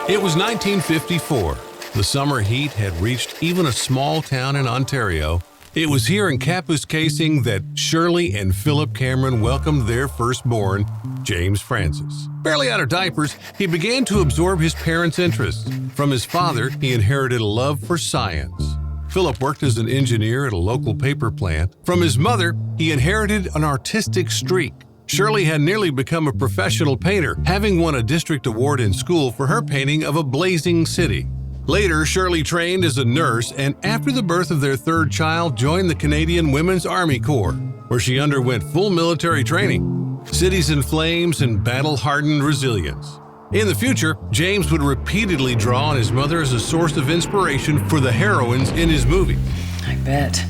It was 1954. The summer heat had reached even a small town in Ontario. It was here in Kapuskasing that Shirley and Philip Cameron welcomed their firstborn, James Francis. Barely out of diapers, he began to absorb his parents' interests. From his father, he inherited a love for science. Philip worked as an engineer at a local paper plant. From his mother, he inherited an artistic streak. Shirley had nearly become a professional painter, having won a district award in school for her painting of a blazing city. Later, Shirley trained as a nurse and after the birth of their third child, joined the Canadian Women's Army Corps, where she underwent full military training. Cities in flames and battle-hardened resilience. In the future, James would repeatedly draw on his mother as a source of inspiration for the heroines in his movie. I bet.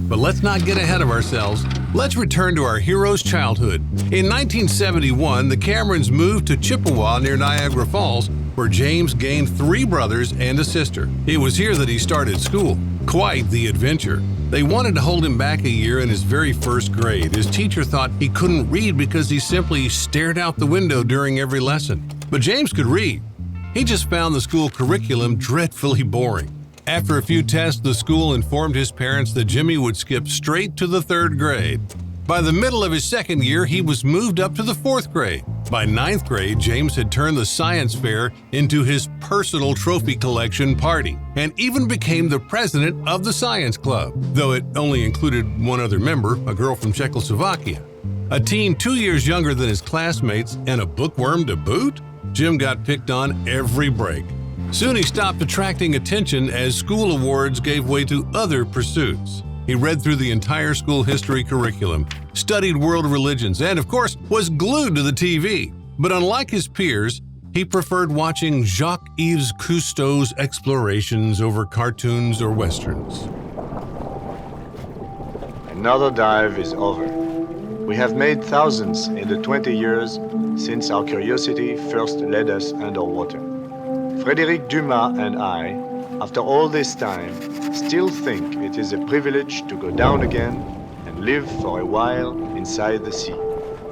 But let's not get ahead of ourselves. Let's return to our hero's childhood. In 1971, the Camerons moved to Chippewa near Niagara Falls, where James gained 3 brothers and a sister. It was here that he started school. Quite the adventure. They wanted to hold him back a year in his very first grade. His teacher thought he couldn't read because he simply stared out the window during every lesson. But James could read. He just found the school curriculum dreadfully boring. After a few tests, the school informed his parents that Jimmy would skip straight to the 3rd grade. By the middle of his 2nd year, he was moved up to the 4th grade. By 9th grade, James had turned the science fair into his personal trophy collection party and even became the president of the science club, though it only included one other member, a girl from Czechoslovakia. A teen 2 years younger than his classmates and a bookworm to boot, Jim got picked on every break. Soon he stopped attracting attention as school awards gave way to other pursuits. He read through the entire school history curriculum, studied world religions, and of course was glued to the TV. But unlike his peers, he preferred watching Jacques-Yves Cousteau's explorations over cartoons or westerns. Another dive is over. We have made thousands in the 20 years since our curiosity first led us underwater. Frédéric Dumas and I, after all this time, still think it is a privilege to go down again and live for a while inside the sea.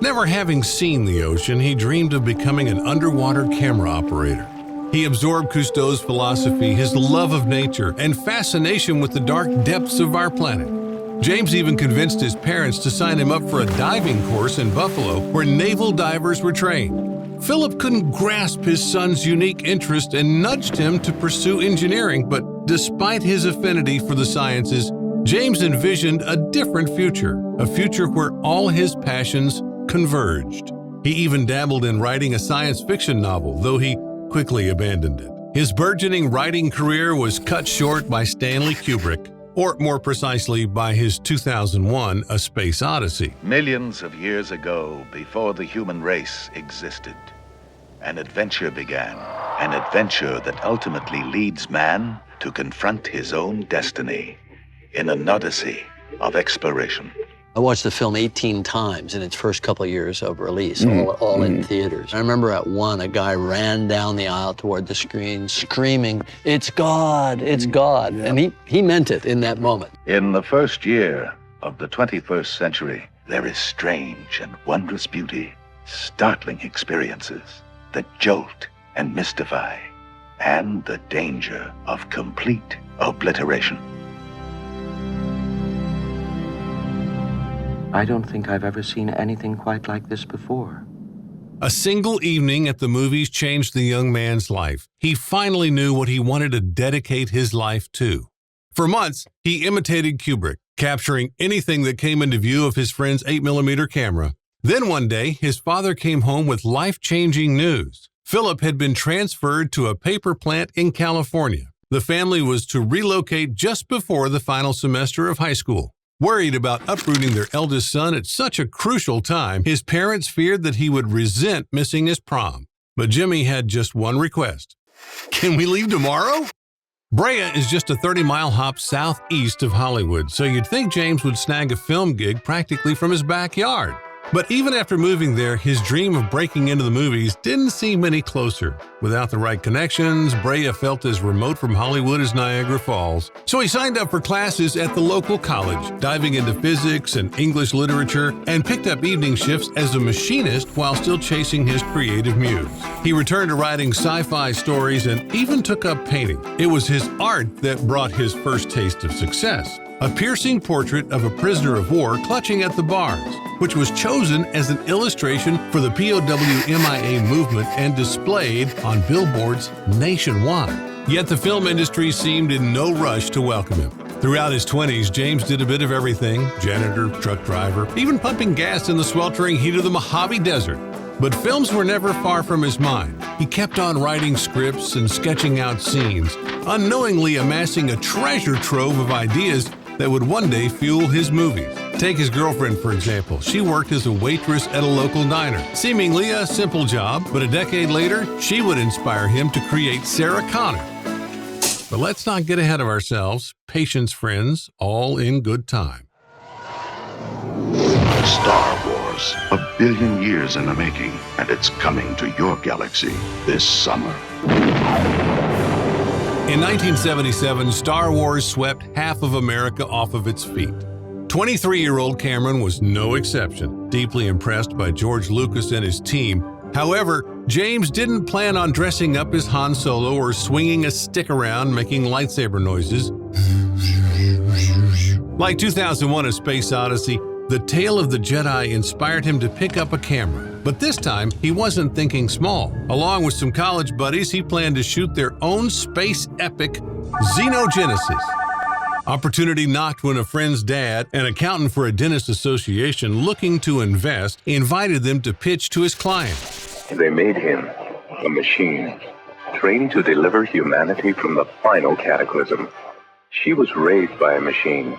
Never having seen the ocean, he dreamed of becoming an underwater camera operator. He absorbed Cousteau's philosophy, his love of nature, and fascination with the dark depths of our planet. James even convinced his parents to sign him up for a diving course in Buffalo, where naval divers were trained. Philip couldn't grasp his son's unique interest and nudged him to pursue engineering, but despite his affinity for the sciences, James envisioned a different future, a future where all his passions converged. He even dabbled in writing a science fiction novel, though he quickly abandoned it. His burgeoning writing career was cut short by Stanley Kubrick, or more precisely by his 2001 A Space Odyssey. Millions of years ago, before the human race existed, an adventure began. An adventure that ultimately leads man to confront his own destiny in an odyssey of exploration. I watched the film 18 times in its first couple of years of release, all in theaters. I remember at one, a guy ran down the aisle toward the screen screaming, "It's God, it's God." Yeah. And he meant it in that moment. In the first year of the 21st century, there is strange and wondrous beauty, startling experiences that jolt and mystify, and the danger of complete obliteration. I don't think I've ever seen anything quite like this before. A single evening at the movies changed the young man's life. He finally knew what he wanted to dedicate his life to. For months, he imitated Kubrick, capturing anything that came into view of his friend's 8mm camera. Then one day, his father came home with life-changing news. Philip had been transferred to a paper plant in California. The family was to relocate just before the final semester of high school. Worried about uprooting their eldest son at such a crucial time, his parents feared that he would resent missing his prom. But Jimmy had just one request. "Can we leave tomorrow?" Brea is just a 30-mile hop southeast of Hollywood, so you'd think James would snag a film gig practically from his backyard. But even after moving there, his dream of breaking into the movies didn't seem any closer. Without the right connections, Brea felt as remote from Hollywood as Niagara Falls. So he signed up for classes at the local college, diving into physics and English literature, and picked up evening shifts as a machinist while still chasing his creative muse. He returned to writing sci-fi stories and even took up painting. It was his art that brought his first taste of success. A piercing portrait of a prisoner of war clutching at the bars, which was chosen as an illustration for the POW/MIA movement and displayed on billboards nationwide. Yet the film industry seemed in no rush to welcome him. Throughout his 20s, James did a bit of everything: janitor, truck driver, even pumping gas in the sweltering heat of the Mojave Desert. But films were never far from his mind. He kept on writing scripts and sketching out scenes, unknowingly amassing a treasure trove of ideas that would one day fuel his movies. Take his girlfriend, for example. She worked as a waitress at a local diner. Seemingly a simple job, but a decade later, she would inspire him to create Sarah Connor. But let's not get ahead of ourselves. Patience, friends, all in good time. Star Wars, 1 billion years in the making, and it's coming to your galaxy this summer. In 1977, Star Wars swept half of America off of its feet. 23-year-old Cameron was no exception, deeply impressed by George Lucas and his team. However, James didn't plan on dressing up as Han Solo or swinging a stick around making lightsaber noises. Like 2001: A Space Odyssey, The Tale of the Jedi inspired him to pick up a camera. But this time, he wasn't thinking small. Along with some college buddies, he planned to shoot their own space epic, Xenogenesis. Opportunity knocked when a friend's dad, an accountant for a dentist association looking to invest, invited them to pitch to his client. They made him a machine, trained to deliver humanity from the final cataclysm. She was raised by a machine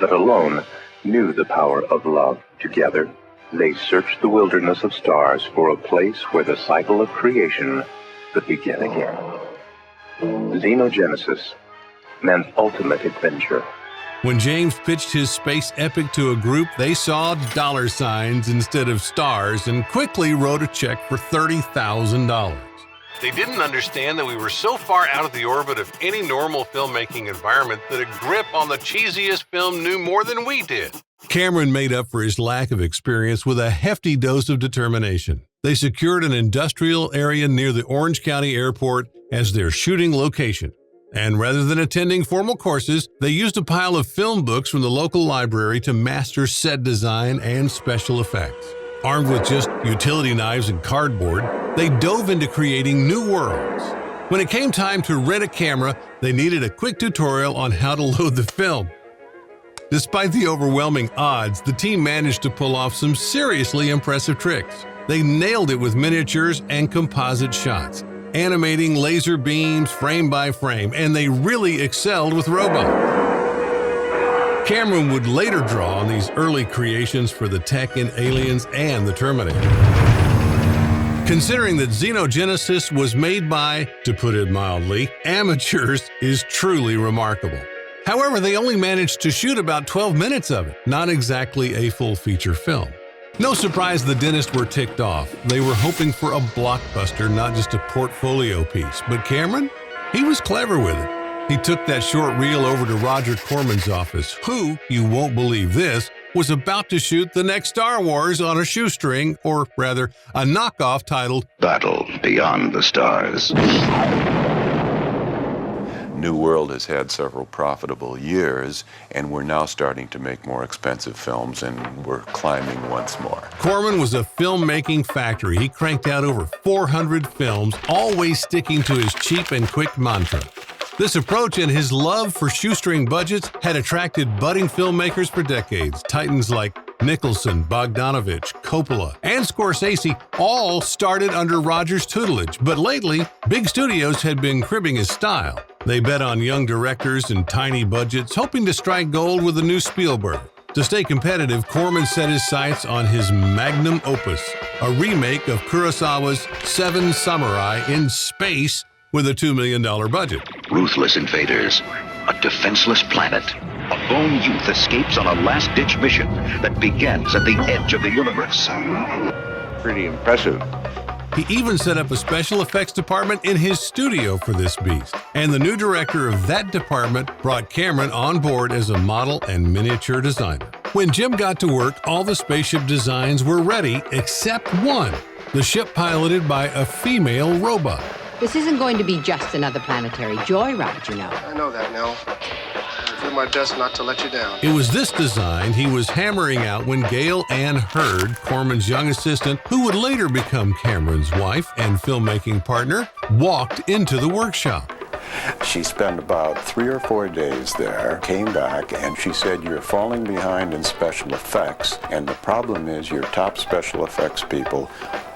that alone knew the power of love. Together, they searched the wilderness of stars for a place where the cycle of creation could begin again. Xenogenesis, man's ultimate adventure. When James pitched his space epic to a group, they saw dollar signs instead of stars and quickly wrote a check for $30,000. They didn't understand that we were so far out of the orbit of any normal filmmaking environment that a grip on the cheesiest film knew more than we did. Cameron made up for his lack of experience with a hefty dose of determination. They secured an industrial area near the Orange County Airport as their shooting location. And rather than attending formal courses, they used a pile of film books from the local library to master set design and special effects. Armed with just utility knives and cardboard, they dove into creating new worlds. When it came time to rent a camera, they needed a quick tutorial on how to load the film. Despite the overwhelming odds, the team managed to pull off some seriously impressive tricks. They nailed it with miniatures and composite shots, animating laser beams frame by frame, and they really excelled with robots. Cameron would later draw on these early creations for the tech in Aliens and the Terminator. Considering that Xenogenesis was made by, to put it mildly, amateurs is truly remarkable. However, they only managed to shoot about 12 minutes of it, not exactly a full feature film. No surprise the dentists were ticked off. They were hoping for a blockbuster, not just a portfolio piece. But Cameron? He was clever with it. He took that short reel over to Roger Corman's office, who, you won't believe this, was about to shoot the next Star Wars on a shoestring, or rather, a knockoff titled Battle Beyond the Stars. New World has had several profitable years, and we're now starting to make more expensive films, and we're climbing once more. Corman was a filmmaking factory. He cranked out over 400 films, always sticking to his cheap and quick mantra. This approach and his love for shoestring budgets had attracted budding filmmakers for decades. Titans like Nicholson, Bogdanovich, Coppola, and Scorsese all started under Roger's tutelage, but lately, big studios had been cribbing his style. They bet on young directors and tiny budgets, hoping to strike gold with a new Spielberg. To stay competitive, Corman set his sights on his magnum opus, a remake of Kurosawa's Seven Samurai in space with a $2 million budget. Ruthless invaders, a defenseless planet, A lone youth escapes on a last-ditch mission that begins at the edge of the universe. Pretty impressive. He even set up a special effects department in his studio for this beast. And the new director of that department brought Cameron on board as a model and miniature designer. When Jim got to work, all the spaceship designs were ready except one, the ship piloted by a female robot. This isn't going to be just another planetary joyride, you know. I know that, Nell. I'll do my best not to let you down. It was this design he was hammering out when Gail Ann Hurd, Corman's young assistant, who would later become Cameron's wife and filmmaking partner, walked into the workshop. She spent about 3 or 4 days there, came back, and she said, "You're falling behind in special effects, and the problem is your top special effects people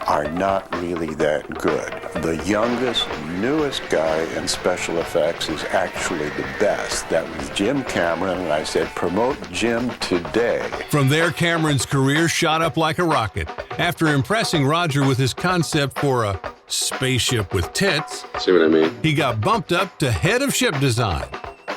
are not really that good. The youngest, newest guy in special effects is actually the best." That was Jim Cameron, and I said, "Promote Jim today." From there, Cameron's career shot up like a rocket. After impressing Roger with his concept for a spaceship with tits, See what I mean? he got bumped up to head of ship design.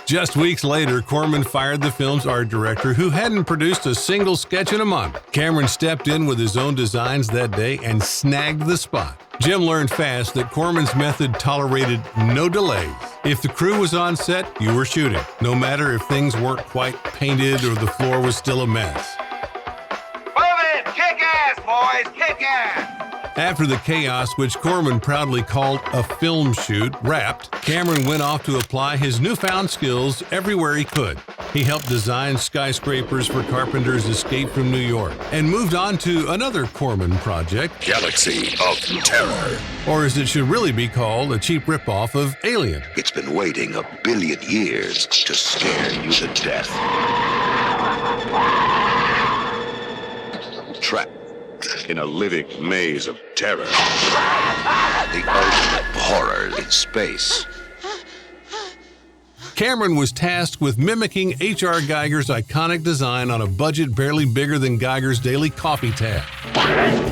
Just weeks later, Corman fired the film's art director, who hadn't produced a single sketch in a month. Cameron stepped in with his own designs that day and snagged the spot. Jim learned fast that Corman's method tolerated no delays. If the crew was on set, you were shooting, no matter if things weren't quite painted or the floor was still a mess. Move it! Kick ass, boys! Kick ass! After the chaos, which Corman proudly called a film shoot, wrapped, Cameron went off to apply his newfound skills everywhere he could. He helped design skyscrapers for Carpenter's Escape from New York and moved on to another Corman project, Galaxy of Terror. or as it should really be called, a cheap ripoff of Alien. It's been waiting 1 billion years to scare you to death. Trapped in a living maze of terror. The ultimate horror in space. Cameron was tasked with mimicking H.R. Geiger's iconic design on a budget barely bigger than Geiger's daily coffee tab.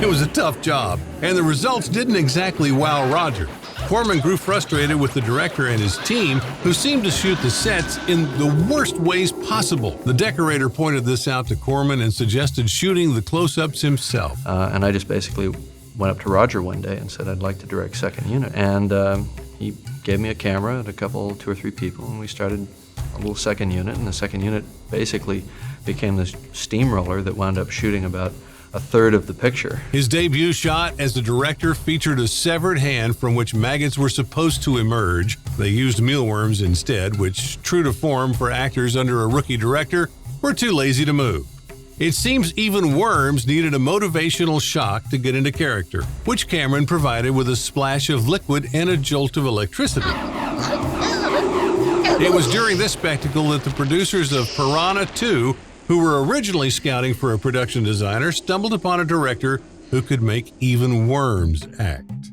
It was a tough job, and the results didn't exactly wow Roger. Corman grew frustrated with the director and his team, who seemed to shoot the sets in the worst ways possible. The decorator pointed this out to Corman and suggested shooting the close-ups himself. And I just basically went up to Roger one day and said I'd like to direct second unit. And he gave me a camera and 2 or 3 people, and we started a little second unit. And the second unit basically became this steamroller that wound up shooting about 1/3 of the picture. His debut shot as the director featured a severed hand from which maggots were supposed to emerge. They used mealworms instead, which, true to form for actors under a rookie director, were too lazy to move. It seems even worms needed a motivational shock to get into character, which Cameron provided with a splash of liquid and a jolt of electricity. It was during this spectacle that the producers of Piranha 2, who were originally scouting for a production designer, stumbled upon a director who could make even worms act.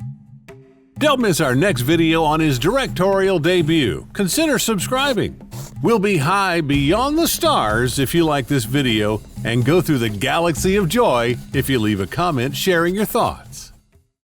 Don't miss our next video on his directorial debut. Consider subscribing. We'll be high beyond the stars if you like this video, and go through the galaxy of joy if you leave a comment sharing your thoughts.